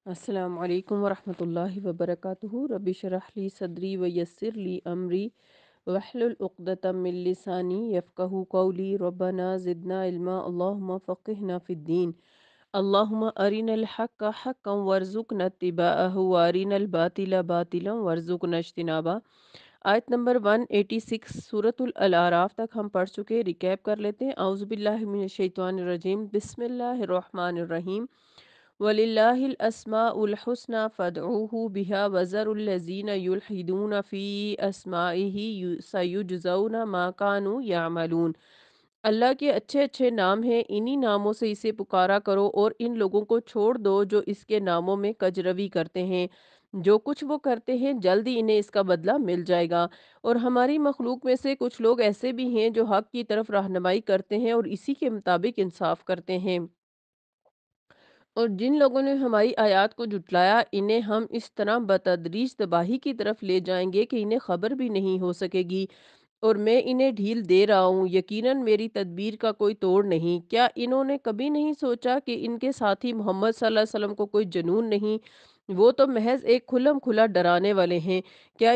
السلام علیکم ورحمۃ اللہ وبرکاتہ رب اشرح لی صدری ویسر لی امری واحلل عقدۃ من لسانی یفقہوا قولی ربنا زدنا علما اللہم فقہنا فی الدین اللہم ارنا الحق حقا وارزقنا اتباعہ وارنا الباطل باطلا وارزقنا اجتنابہ۔ آیت نمبر 186 سورۃ الاعراف تک ہم پڑھ چکے، ریکیپ کر لیتے ہیں۔ اعوذ باللہ من الشیطان الرجیم، بسم اللہ الرحمن الرحیم۔ وَلِلَّهِ الْأَسْمَاءُ الْحُسْنَى فَادْعُوهُ بِهَا وَذَرُوا الَّذِينَ يُلْحِدُونَ فِي أَسْمَائِهِ سَيُجْزَوْنَ مَا كَانُوا يَعْمَلُونَ۔ اللہ کے اچھے اچھے نام ہیں، انہی ناموں سے اسے پکارا کرو اور ان لوگوں کو چھوڑ دو جو اس کے ناموں میں کجروی کرتے ہیں۔ جو کچھ وہ کرتے ہیں جلد ہی انہیں اس کا بدلہ مل جائے گا۔ اور ہماری مخلوق میں سے کچھ لوگ ایسے بھی ہیں جو حق کی طرف رہنمائی کرتے ہیں اور اسی کے مطابق انصاف کرتے ہیں، اور جن لوگوں نے ہماری آیات کو جھٹلایا انہیں ہم اس طرح بتدریج تباہی کی طرف لے جائیں گے کہ انہیں خبر بھی نہیں ہو سکے گی، اور میں انہیں ڈھیل دے رہا ہوں، یقیناً میری تدبیر کا کوئی توڑ نہیں۔ کیا انہوں نے کبھی نہیں سوچا کہ ان کے ساتھی محمد صلی اللہ علیہ وسلم کو کوئی جنون نہیں؟ وہ تو محض ایک کھلم کھلا ڈرانے والے ہیں۔ کیا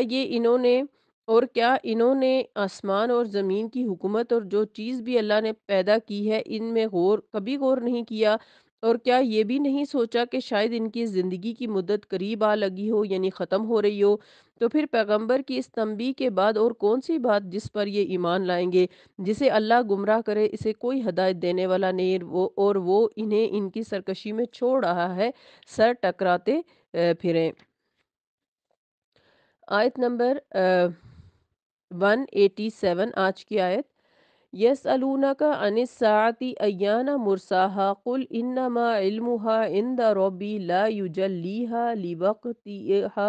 انہوں نے آسمان اور زمین کی حکومت اور جو چیز بھی اللہ نے پیدا کی ہے ان میں کبھی غور نہیں کیا؟ اور کیا یہ بھی نہیں سوچا کہ شاید ان کی زندگی کی مدت قریب آ لگی ہو، یعنی ختم ہو رہی ہو؟ تو پھر پیغمبر کی اس تنبیہ کے بعد اور کون سی بات جس پر یہ ایمان لائیں گے؟ جسے اللہ گمراہ کرے اسے کوئی ہدایت دینے والا نہیں، اور وہ انہیں ان کی سرکشی میں چھوڑ رہا ہے، سر ٹکراتے پھریں۔ آیت نمبر 187 آج کی آیت۔ یسألونک عن الساعة ایان مرساها قل انما علمها عند ربی لا یجلیها لوقتها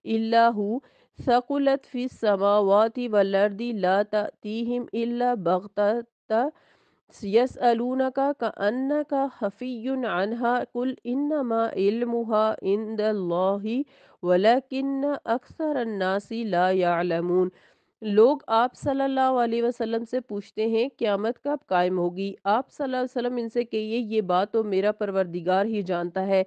الا هو ثقلت فی السماوات والارض لا تأتیہم الا بغتة یسألونک کأنک حفی عنها قل انما علمها عند اللہ ولکن اکثر الناس لا یعلمون۔ لوگ آپ صلی اللہ علیہ وسلم سے پوچھتے ہیں قیامت کب قائم ہوگی؟ آپ صلی اللہ علیہ وسلم ان سے کہیے یہ بات تو میرا پروردگار ہی جانتا ہے،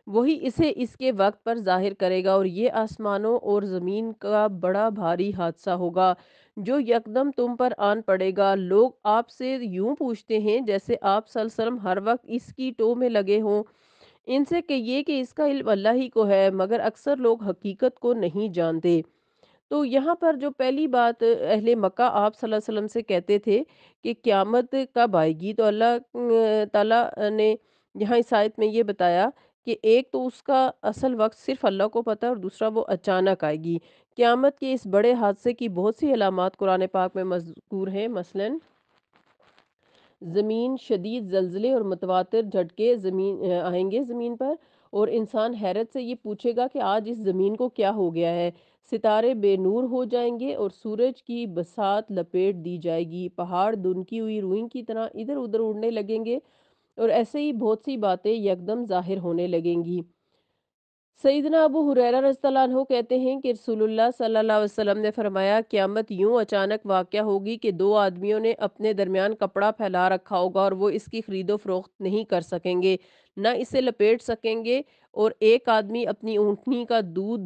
وہی اسے اس کے وقت پر ظاہر کرے گا، اور یہ آسمانوں اور زمین کا بڑا بھاری حادثہ ہوگا جو یکدم تم پر آن پڑے گا۔ لوگ آپ سے یوں پوچھتے ہیں جیسے آپ صلی اللہ علیہ وسلم ہر وقت اس کی ٹو میں لگے ہوں۔ ان سے کہیے کہ اس کا علم اللہ ہی کو ہے، مگر اکثر لوگ حقیقت کو نہیں جانتے۔ تو یہاں پر جو پہلی بات اہل مکہ آپ صلی اللہ علیہ وسلم سے کہتے تھے کہ قیامت کب آئے گی، تو اللہ تعالیٰ نے یہاں اس آیت میں یہ بتایا کہ ایک تو اس کا اصل وقت صرف اللہ کو پتہ ہے، اور دوسرا وہ اچانک آئے گی۔ قیامت کے اس بڑے حادثے کی بہت سی علامات قرآن پاک میں مذکور ہیں، مثلاً زمین شدید زلزلے اور متواتر جھٹکے آئیں گے زمین پر، اور انسان حیرت سے یہ پوچھے گا کہ آج اس زمین کو کیا ہو گیا ہے۔ ستارے بے نور ہو جائیں گے اور سورج کی بساط لپیٹ دی جائے گی، پہاڑ دھنکی ہوئی روئی کی طرح ادھر ادھر اڑنے لگیں گے، اور ایسے ہی بہت سی باتیں یکدم ظاہر ہونے لگیں گی۔ سیدنا ابو ہریرہ رضی اللہ عنہ کہتے ہیں کہ رسول اللہ صلی اللہ علیہ وسلم نے فرمایا قیامت یوں اچانک واقع ہوگی کہ دو آدمیوں نے اپنے درمیان کپڑا پھیلا رکھا ہوگا اور وہ اس کی خرید و فروخت نہیں کر سکیں گے، نہ اسے لپیٹ سکیں گے، اور ایک آدمی اپنی اونٹنی کا دودھ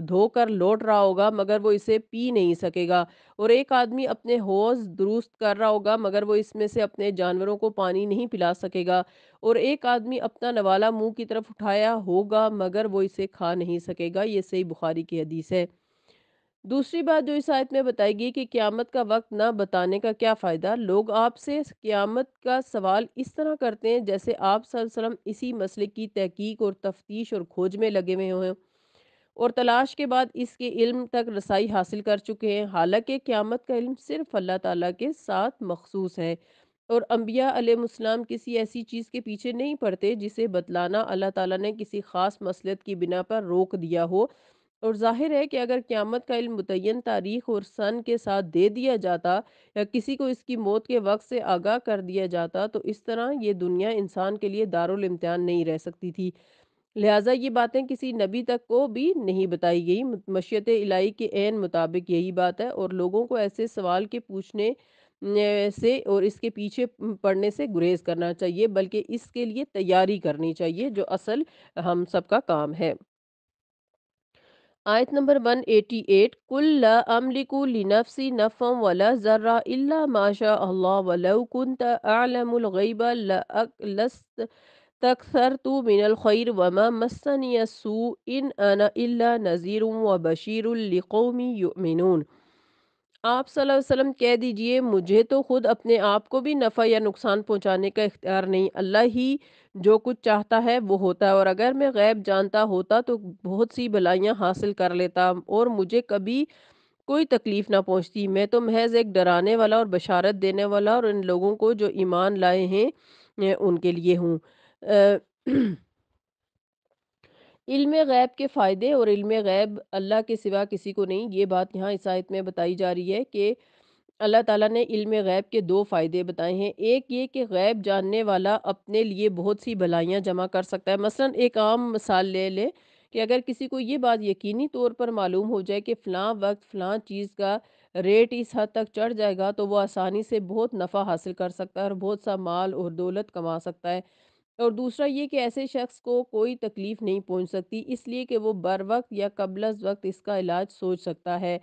دھو کر لوٹ رہا ہوگا مگر وہ اسے پی نہیں سکے گا، اور ایک آدمی اپنے حوض درست کر رہا ہوگا مگر وہ اس میں سے اپنے جانوروں کو پانی نہیں پلا سکے گا، اور ایک آدمی اپنا نوالا منہ کی طرف اٹھایا ہوگا مگر وہ اسے کھا نہیں سکے گا۔ یہ صحیح بخاری کی حدیث ہے۔ دوسری بات جو اس آیت میں بتائی گئی کہ قیامت کا وقت نہ بتانے کا کیا فائدہ۔ لوگ آپ سے قیامت کا سوال اس طرح کرتے ہیں جیسے آپ صلی اللہ علیہ وسلم اسی مسئلے کی تحقیق اور تفتیش اور کھوج میں لگے ہوئے ہیں اور تلاش کے بعد اس کے علم تک رسائی حاصل کر چکے ہیں، حالانکہ قیامت کا علم صرف اللہ تعالیٰ کے ساتھ مخصوص ہے، اور انبیاء علیہ السلام کسی ایسی چیز کے پیچھے نہیں پڑتے جسے بتلانا اللہ تعالیٰ نے کسی خاص مصلحت کی بنا پر روک دیا ہو، اور ظاہر ہے کہ اگر قیامت کا علم متعین تاریخ اور سن کے ساتھ دے دیا جاتا یا کسی کو اس کی موت کے وقت سے آگاہ کر دیا جاتا تو اس طرح یہ دنیا انسان کے لیے دارالامتحان نہیں رہ سکتی تھی، لہٰذا یہ باتیں کسی نبی تک کو بھی نہیں بتائی گئی۔ مشیت الہی کے عین مطابق یہی بات ہے، اور لوگوں کو ایسے سوال کے پوچھنے سے اور اس کے پیچھے پڑنے سے گریز کرنا چاہیے، بلکہ اس کے لیے تیاری کرنی چاہیے جو اصل ہم سب کا کام ہے۔ آیت نمبر 188، کل لا املکو لنفسی نفعا ولا ذرا الا ما شاء اللہ ولو کنت اعلم الغیب لستكثرت من الخیر وما مسنی السوء ان انا الا نذیر وبشیر لقوم یؤمنون۔ آپ صلی اللہ علیہ وسلم کہہ دیجئے، مجھے تو خود اپنے آپ کو بھی نفع یا نقصان پہنچانے کا اختیار نہیں، اللہ ہی جو کچھ چاہتا ہے وہ ہوتا ہے، اور اگر میں غیب جانتا ہوتا تو بہت سی بلائیاں حاصل کر لیتا اور مجھے کبھی کوئی تکلیف نہ پہنچتی۔ میں تو محض ایک ڈرانے والا اور بشارت دینے والا اور ان لوگوں کو جو ایمان لائے ہیں ان کے لیے ہوں۔ اہ، علم غیب کے فائدے اور علم غیب اللہ کے سوا کسی کو نہیں، یہ بات یہاں اس آیت میں بتائی جا رہی ہے کہ اللہ تعالیٰ نے علم غیب کے دو فائدے بتائے ہیں۔ ایک یہ کہ غیب جاننے والا اپنے لیے بہت سی بھلائیاں جمع کر سکتا ہے۔ مثلا ایک عام مثال لے لے کہ اگر کسی کو یہ بات یقینی طور پر معلوم ہو جائے کہ فلاں وقت فلاں چیز کا ریٹ اس حد تک چڑھ جائے گا تو وہ آسانی سے بہت نفع حاصل کر سکتا ہے اور بہت سا مال اور دولت کما سکتا ہے۔ اور دوسرا یہ کہ ایسے شخص کو کوئی تکلیف نہیں پہنچ سکتی، اس لیے کہ وہ بر وقت یا قبل از وقت اس کا علاج سوچ سکتا ہے۔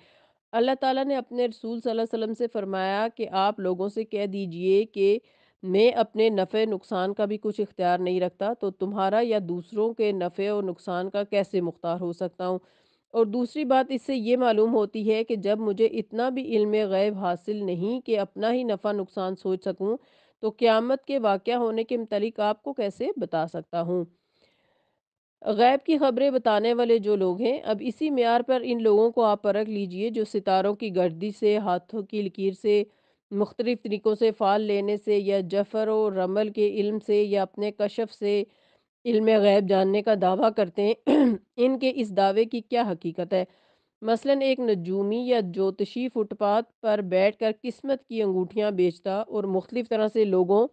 اللہ تعالیٰ نے اپنے رسول صلی اللہ علیہ وسلم سے فرمایا کہ آپ لوگوں سے کہہ دیجئے کہ میں اپنے نفع نقصان کا بھی کچھ اختیار نہیں رکھتا، تو تمہارا یا دوسروں کے نفع اور نقصان کا کیسے مختار ہو سکتا ہوں۔ اور دوسری بات اس سے یہ معلوم ہوتی ہے کہ جب مجھے اتنا بھی علم غیب حاصل نہیں کہ اپنا ہی نفع نقصان سوچ سکوں، تو قیامت کے واقعہ ہونے کے متعلق آپ کو کیسے بتا سکتا ہوں۔ غیب کی خبریں بتانے والے جو لوگ ہیں، اب اسی معیار پر ان لوگوں کو آپ پرکھ لیجئے جو ستاروں کی گردش سے، ہاتھوں کی لکیر سے، مختلف طریقوں سے فال لینے سے یا جفر و رمل کے علم سے یا اپنے کشف سے علم غیب جاننے کا دعویٰ کرتے ہیں۔ ان کے اس دعوے کی کیا حقیقت ہے؟ مثلا ایک نجومی یا جوتشی فٹ پاتھ پر بیٹھ کر قسمت کی انگوٹھیاں بیچتا اور مختلف طرح سے لوگوں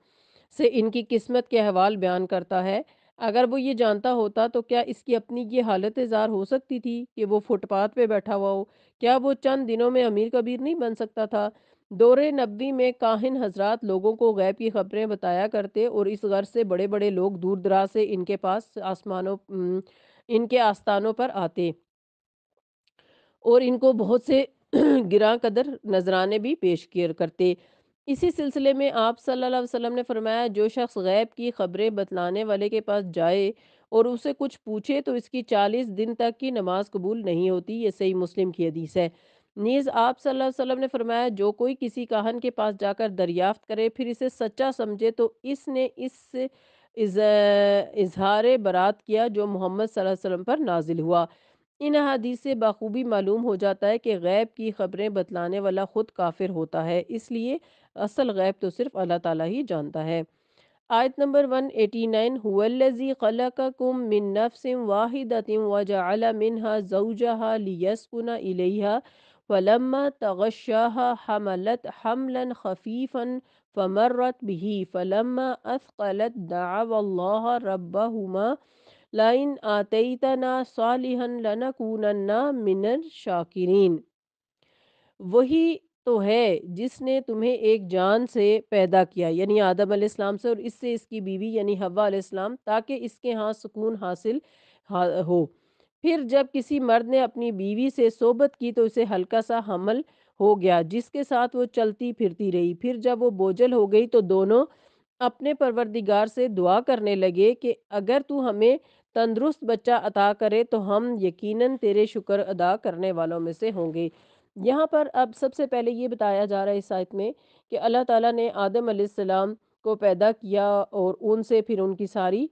سے ان کی قسمت کے احوال بیان کرتا ہے۔ اگر وہ یہ جانتا ہوتا تو کیا اس کی اپنی یہ حالت زار ہو سکتی تھی کہ وہ فٹ پاتھ پہ بیٹھا ہوا ہو؟ کیا وہ چند دنوں میں امیر کبیر نہیں بن سکتا تھا؟ دور نبوی میں کاہن حضرات لوگوں کو غیب کی خبریں بتایا کرتے اور اس غرض سے بڑے بڑے لوگ دور دراز سے ان کے پاس ان کے آستانوں پر آتے اور ان کو بہت سے گراں قدر نذرانے بھی پیش کیا کرتے۔ اسی سلسلے میں آپ صلی اللہ علیہ وسلم نے فرمایا، جو شخص غیب کی خبریں بتلانے والے کے پاس جائے اور اسے کچھ پوچھے تو اس کی 40 دن تک کی نماز قبول نہیں ہوتی۔ یہ صحیح مسلم کی حدیث ہے۔ نیز آپ صلی اللہ علیہ وسلم نے فرمایا، جو کوئی کسی کاہن کے پاس جا کر دریافت کرے پھر اسے سچا سمجھے تو اس نے اس سے اظہار برات کیا جو محمد صلی اللہ علیہ وسلم پر نازل ہوا۔ ان احادیث سے بخوبی معلوم ہو جاتا ہے کہ غیب کی خبریں بتلانے والا خود کافر ہوتا ہے، اس لیے اصل غیب تو صرف اللہ تعالیٰ ہی جانتا ہے۔ آیت نمبر 189، هو الذی خلقکم من نفس واحدۃ وجعل منها زوجها لیسکن الیہا فلما تغشاها حملت حملا خفیفا فمرت به فلما اثقلت دعوا اللہ ربہما لئن آتیتنا صالحا لنکونن من الشاکرین۔ وہی تو ہے جس نے تمہیں ایک جان سے پیدا کیا یعنی آدم علیہ السلام سے، اور اس سے اس کی بیوی یعنی حوا علیہ السلام، تاکہ اس کے ہاں سکون حاصل ہو۔ پھر جب کسی مرد نے اپنی بیوی سے صحبت کی تو اسے ہلکا سا حمل ہو گیا جس کے ساتھ وہ چلتی پھرتی رہی۔ پھر جب وہ بوجھل ہو گئی تو دونوں اپنے پروردگار سے دعا کرنے لگے کہ اگر تو ہمیں تندرست بچہ عطا کرے تو ہم یقیناً تیرے شکر ادا کرنے والوں میں سے ہوں گے۔ یہاں پر اب سب سے پہلے یہ بتایا جا رہا ہے اس آیت میں کہ اللہ تعالیٰ نے آدم علیہ السلام کو پیدا کیا اور ان سے پھر ان کی ساری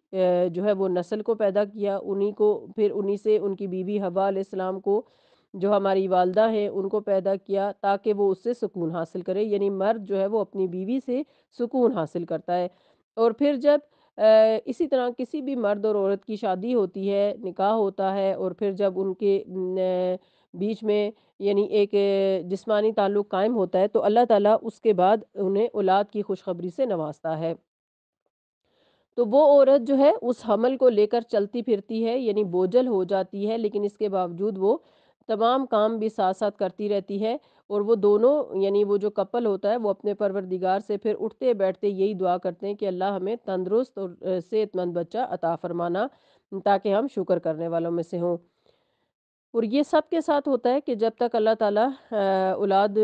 جو ہے وہ نسل کو پیدا کیا، انہی سے ان کی بیوی حوا علیہ السلام کو جو ہماری والدہ ہیں ان کو پیدا کیا تاکہ وہ اس سے سکون حاصل کرے، یعنی مرد جو ہے وہ اپنی بیوی سے سکون حاصل کرتا ہے۔ اور پھر جب اسی طرح کسی بھی مرد اور عورت کی شادی ہوتی ہے، نکاح ہوتا ہے، اور پھر جب ان کے بیچ میں یعنی ایک جسمانی تعلق قائم ہوتا ہے تو اللہ تعالیٰ اس کے بعد انہیں اولاد کی خوشخبری سے نوازتا ہے۔ تو وہ عورت جو ہے اس حمل کو لے کر چلتی پھرتی ہے یعنی بوجھل ہو جاتی ہے، لیکن اس کے باوجود وہ تمام کام بھی ساتھ ساتھ کرتی رہتی ہے، اور وہ دونوں یعنی وہ جو کپل ہوتا ہے وہ اپنے پروردگار سے پھر اٹھتے بیٹھتے یہی دعا کرتے ہیں کہ اللہ ہمیں تندرست اور صحت مند بچہ عطا فرمانا، تاکہ ہم شکر کرنے والوں میں سے ہوں۔ اور یہ سب کے ساتھ ہوتا ہے کہ جب تک اللہ تعالیٰ اولاد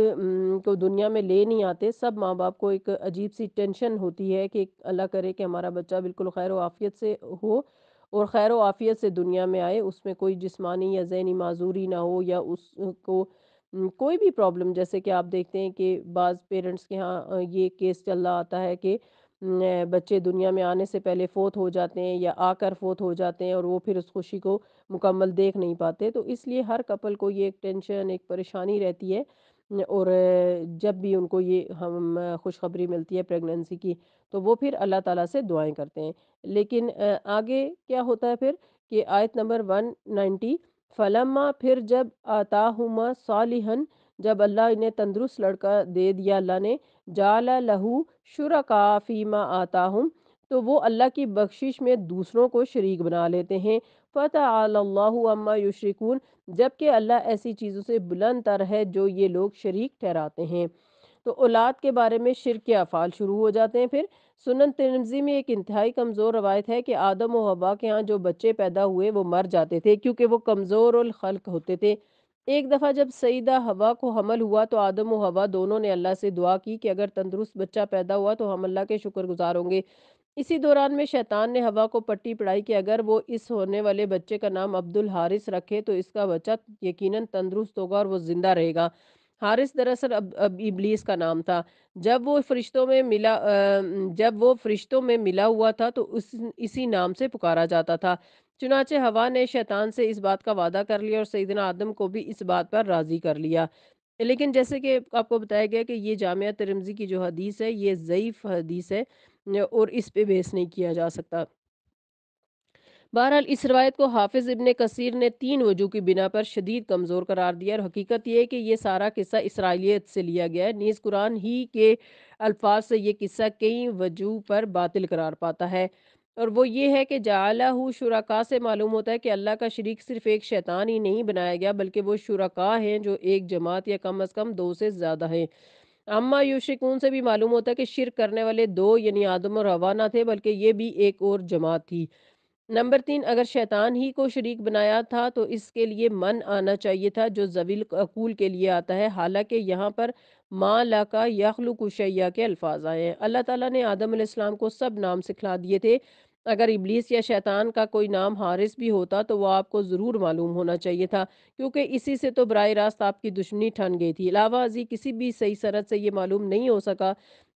کو دنیا میں لے نہیں آتے، سب ماں باپ کو ایک عجیب سی ٹینشن ہوتی ہے کہ اللہ کرے کہ ہمارا بچہ بالکل خیر و عافیت سے ہو، اور خیر و عافیت سے دنیا میں آئے، اس میں کوئی جسمانی یا ذہنی معذوری نہ ہو، یا اس کو کوئی بھی پرابلم، جیسے کہ آپ دیکھتے ہیں کہ بعض پیرنٹس کے ہاں یہ کیس چل رہا آتا ہے کہ بچے دنیا میں آنے سے پہلے فوت ہو جاتے ہیں یا آ کر فوت ہو جاتے ہیں، اور وہ پھر اس خوشی کو مکمل دیکھ نہیں پاتے، تو اس لیے ہر کپل کو یہ ایک ٹینشن، ایک پریشانی رہتی ہے، اور جب بھی ان کو یہ ہم خوشخبری ملتی ہے پریگننسی کی، تو وہ پھر اللہ تعالیٰ سے دعائیں کرتے ہیں۔ لیکن آگے کیا ہوتا ہے پھر کہ آیت نمبر 190، فلما، پھر جب آتاہما صالحن، جب اللہ انہیں تندرست لڑکا دے دیا اللہ نے، جعل لہو شرکا فیما آتاہم، تو وہ اللہ کی بخشش میں دوسروں کو شریک بنا لیتے ہیں۔ فتعالی اللہ عما یشرکون، جبکہ اللہ ایسی چیزوں سے بلند تر ہے جو یہ لوگ شریک ٹھہراتے ہیں۔ تو اولاد کے بارے میں شرک کے افعال شروع ہو جاتے ہیں۔ پھر سنن ترمذی میں ایک انتہائی کمزور روایت ہے کہ آدم و حوا کے ہاں جو بچے پیدا ہوئے وہ مر جاتے تھے، کیونکہ وہ کمزور الخلق ہوتے تھے۔ ایک دفعہ جب سیدہ حوا کو حمل ہوا تو آدم و حوا دونوں نے اللہ سے دعا کی کہ اگر تندرست بچہ پیدا ہوا تو ہم اللہ کے شکر گزار ہوں گے۔ اسی دوران میں شیطان نے حوا کو پٹی پڑھائی کہ اگر وہ اس ہونے والے بچے کا نام عبد الحارث رکھے تو اس کا بچہ یقیناً تندرست ہوگا اور وہ زندہ رہے گا۔ حارث دراصل اب ابلیس کا نام تھا۔ جب وہ فرشتوں میں ملا ہوا تھا تو اسی نام سے پکارا جاتا تھا۔ چنانچہ حوا نے شیطان سے اس بات کا وعدہ کر لیا اور سیدنا آدم کو بھی اس بات پر راضی کر لیا۔ لیکن جیسے کہ آپ کو بتایا گیا کہ یہ جامعہ ترمذی کی جو حدیث ہے یہ ضعیف حدیث ہے، اور اس پہ بیس نہیں کیا جا سکتا۔ بہرحال اس روایت کو حافظ ابن کثیر نے 3 وجوہ کی بنا پر شدید کمزور قرار دیا، اور حقیقت یہ ہے کہ یہ سارا قصہ اسرائیلیت سے لیا گیا ہے، نیز قرآن ہی کے الفاظ سے یہ قصہ کئی وجوہ پر باطل قرار پاتا ہے، اور وہ یہ ہے کہ جعلہ شرکا سے معلوم ہوتا ہے کہ اللہ کا شریک صرف ایک شیطان ہی نہیں بنایا گیا، بلکہ وہ شرکا ہیں جو ایک جماعت یا کم از کم 2 سے زیادہ ہیں۔ اما یشرکون سے بھی معلوم ہوتا ہے کہ شرک کرنے والے 2 یعنی آدم اور حوا نہ تھے، بلکہ یہ بھی ایک اور جماعت تھی۔ نمبر 3، اگر شیطان ہی کو شریک بنایا تھا تو اس کے لیے من آنا چاہیے تھا جو ذویل عقول کے لیے آتا ہے، حالانکہ یہاں پر ما لکا یخلق شیء کے الفاظ آئے ہیں۔ اللہ تعالیٰ نے آدم علیہ السلام کو سب نام سکھلا دیے تھے، اگر ابلیس یا شیطان کا کوئی نام حارث بھی ہوتا تو وہ آپ کو ضرور معلوم ہونا چاہیے تھا، کیونکہ اسی سے تو براہ راست آپ کی دشمنی ٹھن گئی تھی۔ علاوہ ازیں کسی بھی صحیح سند سے یہ معلوم نہیں ہو سکا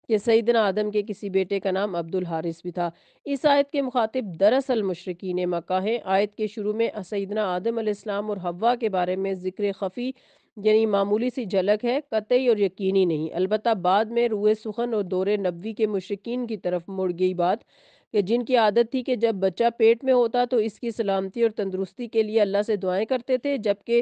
کہ سیدنا آدم کے کسی بیٹے کا نام عبد الحارث بھی تھا۔ اس آیت کے مخاطب دراصل مشرکین مکہ ہیں۔ آیت کے شروع میں سیدنا آدم علیہ السلام اور حوا کے بارے میں ذکر خفی یعنی معمولی سی جھلک ہے، قطعی اور یقینی نہیں۔ البتہ بعد میں روئے سخن اور دور نبوی کے مشرکین کی طرف مڑ گئی بات، کہ جن کی عادت تھی کہ جب بچہ پیٹ میں ہوتا تو اس کی سلامتی اور تندرستی کے لیے اللہ سے دعائیں کرتے تھے، جبکہ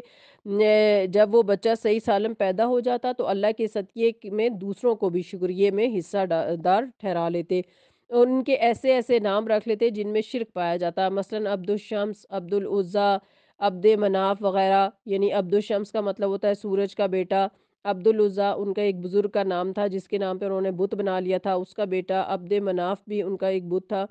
جب وہ بچہ صحیح سالم پیدا ہو جاتا تو اللہ کے صدقے میں دوسروں کو بھی شکریہ میں حصہ دار ٹھہرا لیتے، اور ان کے ایسے ایسے نام رکھ لیتے جن میں شرک پایا جاتا، مثلا عبد الشمس، عبد العزا، عبد مناف وغیرہ، یعنی عبد الشمس کا مطلب ہوتا ہے سورج کا بیٹا، عبد العزا ان کا ایک بزرگ کا نام تھا جس کے نام پہ انہوں نے بت بنا لیا تھا، اس کا بیٹا عبد مناف بھی ان کا ایک بت تھا،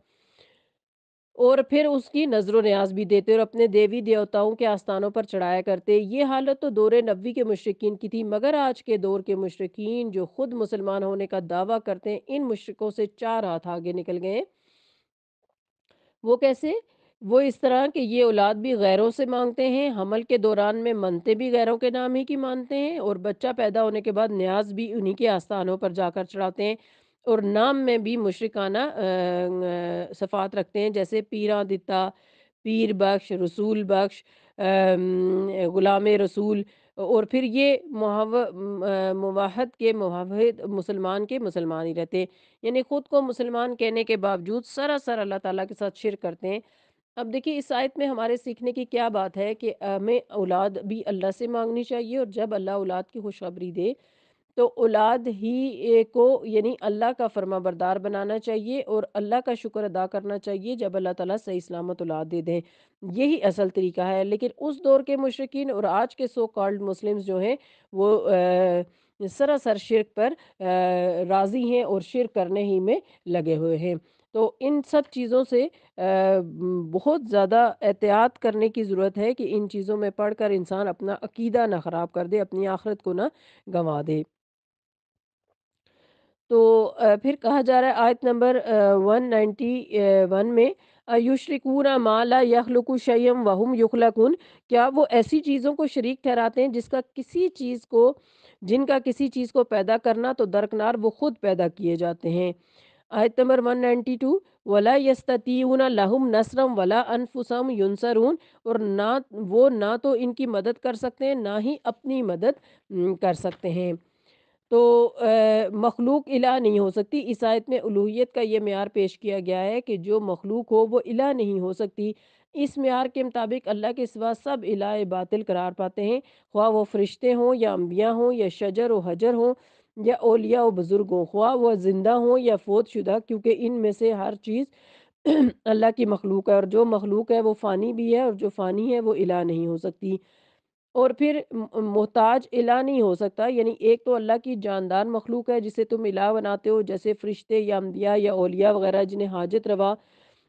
اور پھر اس کی نظر و نیاز بھی دیتے اور اپنے دیوی دیوتاؤں کے آستانوں پر چڑھایا کرتے۔ یہ حالت تو دور نبوی کے مشرکین کی تھی، مگر آج کے دور کے مشرکین جو خود مسلمان ہونے کا دعویٰ کرتے ہیں، ان مشرکوں سے 4 ہاتھ آگے نکل گئے ہیں۔ وہ کیسے؟ وہ اس طرح کہ یہ اولاد بھی غیروں سے مانگتے ہیں، حمل کے دوران میں منتیں بھی غیروں کے نام ہی کی مانتے ہیں، اور بچہ پیدا ہونے کے بعد نیاز بھی انہی کے آستانوں پر جا کر چڑھاتے ہیں، اور نام میں بھی مشرکانہ صفات رکھتے ہیں، جیسے پیراں دتا، پیر بخش، رسول بخش، غلام رسول، اور پھر یہ موحد کے موحد، مسلمان کے مسلمان ہی رہتے ہیں، یعنی خود کو مسلمان کہنے کے باوجود سراسر اللہ تعالیٰ کے ساتھ شرک کرتے ہیں۔ اب دیکھیے اس آیت میں ہمارے سیکھنے کی کیا بات ہے کہ ہمیں اولاد بھی اللہ سے مانگنی چاہیے، اور جب اللہ اولاد کی خوشخبری دے تو اولاد ہی کو یعنی اللہ کا فرما بردار بنانا چاہیے اور اللہ کا شکر ادا کرنا چاہیے جب اللہ تعالیٰ صحیح سلامت اولاد دے دیں۔ یہی اصل طریقہ ہے، لیکن اس دور کے مشرکین اور آج کے سو کالڈ مسلمز جو ہیں وہ سراسر شرک پر راضی ہیں اور شرک کرنے ہی میں لگے ہوئے ہیں۔ تو ان سب چیزوں سے بہت زیادہ احتیاط کرنے کی ضرورت ہے کہ ان چیزوں میں پڑھ کر انسان اپنا عقیدہ نہ خراب کر دے، اپنی آخرت کو نہ گنوا دے۔ تو پھر کہا جا رہا ہے آیت نمبر 191 میں یشرکون ما لا یخلق شیئا وهم یخلقون، کیا وہ ایسی چیزوں کو شریک ٹھہراتے ہیں جن کا کسی چیز کو پیدا کرنا تو درکنار وہ خود پیدا کیے جاتے ہیں۔ آیت نمبر 192 ولا یستطیعون لہم نصرا ولا انفسہم ینصرون، اور نہ تو ان کی مدد کر سکتے ہیں نہ ہی اپنی مدد کر سکتے ہیں۔ تو مخلوق الہ نہیں ہو سکتی۔ اس آیت میں الوہیت کا یہ معیار پیش کیا گیا ہے کہ جو مخلوق ہو وہ الہ نہیں ہو سکتی۔ اس معیار کے مطابق اللہ کے سوا سب الہ باطل قرار پاتے ہیں، خواہ وہ فرشتے ہوں یا انبیاء ہوں یا شجر و حجر ہوں یا اولیاء و بزرگ ہوں، خواہ وہ زندہ ہوں یا فوت شدہ، کیونکہ ان میں سے ہر چیز اللہ کی مخلوق ہے، اور جو مخلوق ہے وہ فانی بھی ہے اور جو فانی ہے وہ الہ نہیں ہو سکتی۔ اور پھر محتاج الہ نہیں ہو سکتا، یعنی ایک تو اللہ کی جاندار مخلوق ہے جسے تم الہ بناتے ہو، جیسے فرشتے یا انبیاء یا اولیاء وغیرہ جنہیں حاجت روا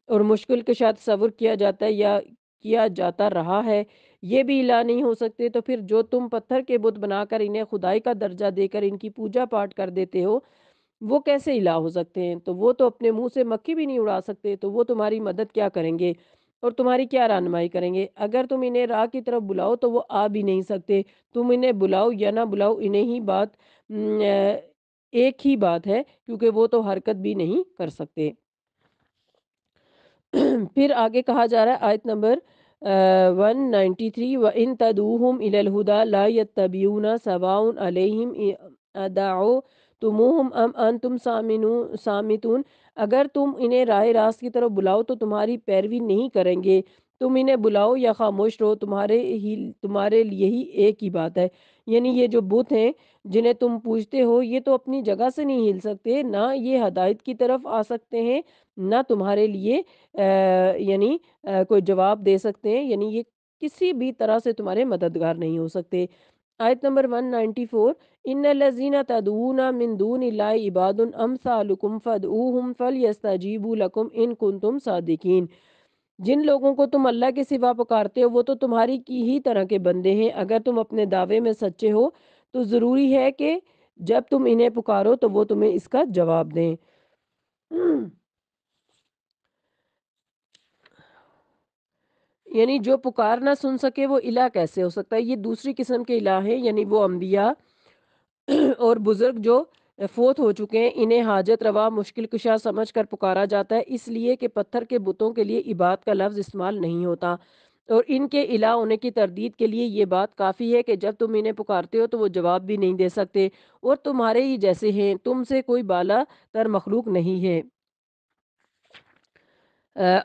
اور مشکل کشا تصور کیا جاتا ہے یا کیا جاتا رہا ہے، یہ بھی الہ نہیں ہو سکتے۔ تو پھر جو تم پتھر کے بت بنا کر انہیں خدائی کا درجہ دے کر ان کی پوجا پاٹ کر دیتے ہو، وہ کیسے الہ ہو سکتے ہیں؟ تو وہ تو اپنے منہ سے مکھی بھی نہیں اڑا سکتے، تو وہ تمہاری مدد کیا کریں گے اور تمہاری کیا رہنمائی کریں گے؟ اگر تم انہیں راہ کی طرف بلاؤ تو وہ آ بھی نہیں سکتے، تم انہیں بلاؤ یا نہ بلاؤ انہیں ہی بات ایک ہی بات ہے، کیونکہ وہ تو حرکت بھی نہیں کر سکتے۔ پھر آگے کہا جا رہا ہے آیت نمبر 193 وَإِن تَدْعُوهُمْ إِلَى الْهُدَى لَا يَتَّبِعُونَ سَوَاءٌ عَلَيْهِمْ أَدَعَوْتُمُوهُمْ أَمْ أَنْتُمْ صَامِتُونَ، اگر تم انہیں راہ راست کی طرف بلاؤ تو تمہاری پیروی نہیں کریں گے، تم انہیں بلاؤ یا خاموش رہو، تمہارے لیے ہی ایک ہی بات ہے۔ یعنی یہ جو بت ہیں جنہیں تم پوجتے ہو یہ تو اپنی جگہ سے نہیں ہل سکتے، نہ یہ ہدایت کی طرف آ سکتے ہیں، نہ تمہارے لیے یعنی کوئی جواب دے سکتے ہیں، یعنی یہ کسی بھی طرح سے تمہارے مددگار نہیں ہو سکتے۔ آیت نمبر 194 ان الذین تدعون من دون اللہ عباد امثالکم فادعوہم فلیستجیبوا لکم ان کنتم صادقین، جن لوگوں کو تم اللہ کے سوا پکارتے ہو وہ تو تمہاری کی ہی طرح کے بندے ہیں، اگر تم اپنے دعوے میں سچے ہو تو ضروری ہے کہ جب تم انہیں پکارو تو وہ تمہیں اس کا جواب دیں۔ یعنی جو پکار نہ سن سکے وہ الہ کیسے ہو سکتا ہے؟ یہ دوسری قسم کے الہ ہیں، یعنی وہ انبیاء اور بزرگ جو فوت ہو چکے ہیں، انہیں حاجت روا مشکل کشا سمجھ کر پکارا جاتا ہے، اس لیے کہ پتھر کے بتوں کے لیے عباد کا لفظ استعمال نہیں ہوتا، اور ان کے الہ ہونے کی تردید کے لیے یہ بات کافی ہے کہ جب تم انہیں پکارتے ہو تو وہ جواب بھی نہیں دے سکتے اور تمہارے ہی جیسے ہیں، تم سے کوئی بالا تر مخلوق نہیں ہے۔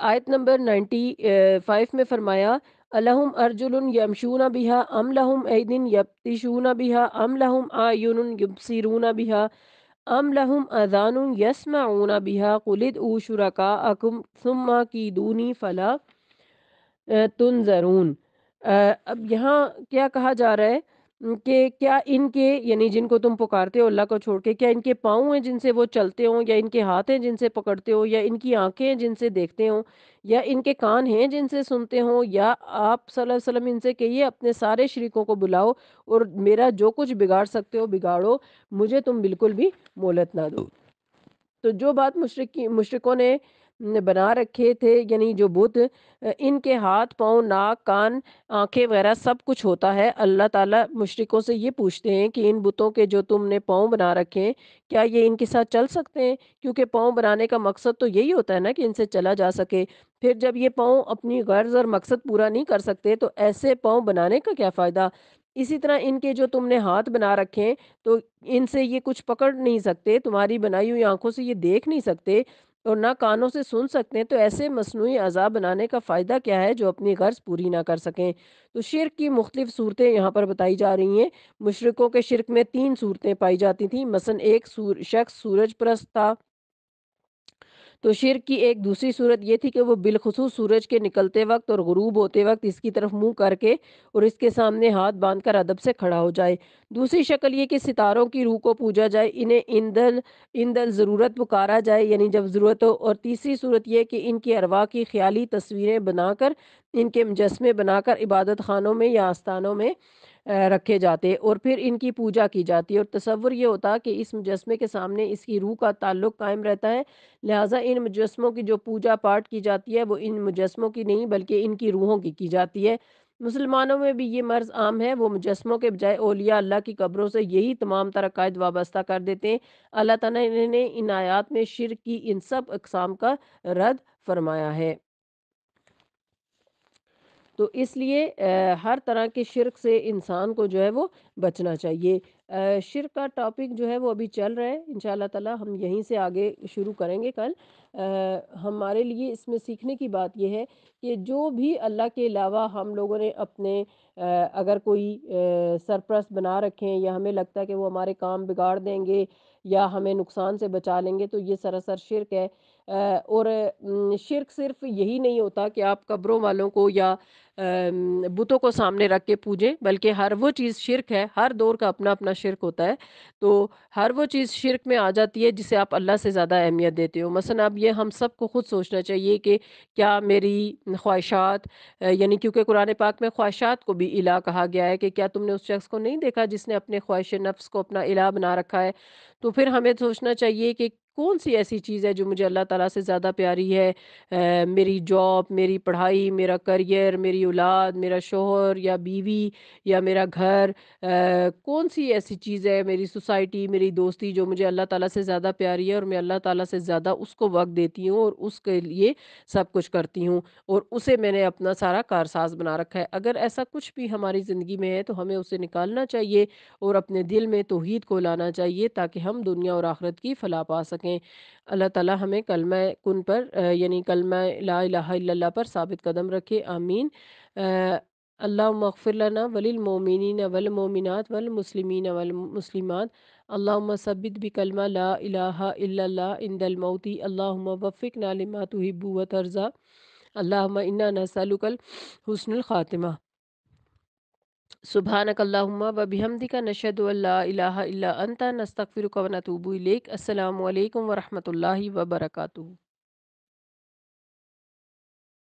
آیت نمبر 95 میں فرمایا الہم ارجل یمشون بہا ام لہم ایدن یبطشون بہا ام لہم اعین یبصرون بہا ام لہم اذان یسمعون بہا قل ادعوا شرکاءکم ثم کیدونی فلا تنظرون۔ اب یہاں کیا کہا جا رہا ہے کہ کیا ان کے یعنی جن کو تم پکارتے ہو اللہ کو چھوڑ کے، کیا ان کے پاؤں ہیں جن سے وہ چلتے ہوں، یا ان کے ہاتھ ہیں جن سے پکڑتے ہو، یا ان کی آنکھیں ہیں جن سے دیکھتے ہوں، یا ان کے کان ہیں جن سے سنتے ہوں؟ یا آپ صلی اللہ علیہ وسلم ان سے کہیے اپنے سارے شریکوں کو بلاؤ اور میرا جو کچھ بگاڑ سکتے ہو بگاڑو، مجھے تم بالکل بھی مہلت نہ دو۔ تو جو بات مشرکوں نے بنا رکھے تھے، یعنی جو بت ان کے ہاتھ پاؤں ناک کان آنکھیں وغیرہ سب کچھ ہوتا ہے، اللہ تعالیٰ مشرکوں سے یہ پوچھتے ہیں کہ ان بتوں کے جو تم نے پاؤں بنا رکھے ہیں کیا یہ ان کے ساتھ چل سکتے ہیں؟ کیونکہ پاؤں بنانے کا مقصد تو یہی ہوتا ہے نا کہ ان سے چلا جا سکے، پھر جب یہ پاؤں اپنی غرض اور مقصد پورا نہیں کر سکتے تو ایسے پاؤں بنانے کا کیا فائدہ؟ اسی طرح ان کے جو تم نے ہاتھ بنا رکھے ہیں تو ان سے یہ کچھ پکڑ نہیں سکتے، تمہاری بنائی ہوئی آنکھوں سے یہ دیکھ نہیں سکتے، اور نہ کانوں سے سن سکتے ہیں، تو ایسے مصنوعی اعضاء بنانے کا فائدہ کیا ہے جو اپنی غرض پوری نہ کر سکیں؟ تو شرک کی مختلف صورتیں یہاں پر بتائی جا رہی ہیں۔ مشرکوں کے شرک میں 3 صورتیں پائی جاتی تھیں۔ مثلا ایک شخص سورج پرست تھا، تو شرک کی ایک دوسری صورت یہ تھی کہ وہ بالخصوص سورج کے نکلتے وقت اور غروب ہوتے وقت اس کی طرف منہ کر کے اور اس کے سامنے ہاتھ باندھ کر ادب سے کھڑا ہو جائے۔ دوسری شکل یہ کہ ستاروں کی روح کو پوجا جائے، انہیں اندل ضرورت پکارا جائے، یعنی جب ضرورت ہو۔ اور تیسری صورت یہ کہ ان کی ارواح کی خیالی تصویریں بنا کر، ان کے مجسمے بنا کر عبادت خانوں میں یا آستانوں میں رکھے جاتے اور پھر ان کی پوجا کی جاتی، اور تصور یہ ہوتا کہ اس مجسمے کے سامنے اس کی روح کا تعلق قائم رہتا ہے، لہٰذا ان مجسموں کی جو پوجا پاٹ کی جاتی ہے وہ ان مجسموں کی نہیں بلکہ ان کی روحوں کی جاتی ہے۔ مسلمانوں میں بھی یہ مرض عام ہے، وہ مجسموں کے بجائے اولیاء اللہ کی قبروں سے یہی تمام تر عقائد وابستہ کر دیتے ہیں۔ اللہ تعالیٰ نے ان آیات میں شرک کی ان سب اقسام کا رد فرمایا ہے۔ تو اس لیے ہر طرح کے شرک سے انسان کو جو ہے وہ بچنا چاہیے۔ شرک کا ٹاپک جو ہے وہ ابھی چل رہا ہے، انشاءاللہ تعالی ہم یہیں سے آگے شروع کریں گے کل۔ ہمارے لیے اس میں سیکھنے کی بات یہ ہے کہ جو بھی اللہ کے علاوہ ہم لوگوں نے اپنے اگر کوئی سرپرست بنا رکھے ہیں یا ہمیں لگتا ہے کہ وہ ہمارے کام بگاڑ دیں گے یا ہمیں نقصان سے بچا لیں گے، تو یہ سراسر شرک ہے۔ اور شرک صرف یہی نہیں ہوتا کہ آپ قبروں والوں کو یا بتوں کو سامنے رکھ کے پوجیں، بلکہ ہر وہ چیز شرک ہے، ہر دور کا اپنا اپنا شرک ہوتا ہے۔ تو ہر وہ چیز شرک میں آ جاتی ہے جسے آپ اللہ سے زیادہ اہمیت دیتے ہو۔ مثلا اب یہ ہم سب کو خود سوچنا چاہیے کہ کیا میری خواہشات، یعنی کیونکہ قرآن پاک میں خواہشات کو بھی الہ کہا گیا ہے کہ کیا تم نے اس شخص کو نہیں دیکھا جس نے اپنے خواہش نفس کو اپنا الہ بنا رکھا ہے؟ تو پھر ہمیں سوچنا چاہیے کہ کون سی ایسی چیز ہے جو مجھے اللہ تعالیٰ سے زیادہ پیاری ہے؟ میری جاب، میری پڑھائی، میرا کریئر، میری اولاد، میرا شوہر یا بیوی یا میرا گھر، کون سی ایسی چیز ہے، میری سوسائٹی، میری دوستی جو مجھے اللہ تعالیٰ سے زیادہ پیاری ہے اور میں اللہ تعالیٰ سے زیادہ اس کو وقت دیتی ہوں اور اس کے لیے سب کچھ کرتی ہوں اور اسے میں نے اپنا سارا کارساز بنا رکھا ہے؟ اگر ایسا کچھ بھی ہماری زندگی میں ہے تو ہمیں اسے نکالنا چاہیے اور اپنے دل میں توحید کو لانا چاہیے تاکہ ہم دنیا اور آخرت کی فلاح پا سکیں۔ اللہ تعالیٰ ہمیں کلمہ کن پر یعنی کلمہ لا الہ الا اللہ پر ثابت قدم رکھے، آمین۔ اللہم اغفر لنا وللمؤمنین والمؤمنات والمسلمین والمسلمات، اللہم ثبت بکلمہ لا الہ الا اللہ عند الموت، اللہم وفقنا لما تحب وترضى، اللہم انا نسألک الحسن الخاتمہ۔ سبحانک اللہم وبحمدک، نشہد ان لا الہ الا انت، نستغفرک ونتوب الیک۔ السلام علیکم ورحمۃ اللہ وبرکاتہ۔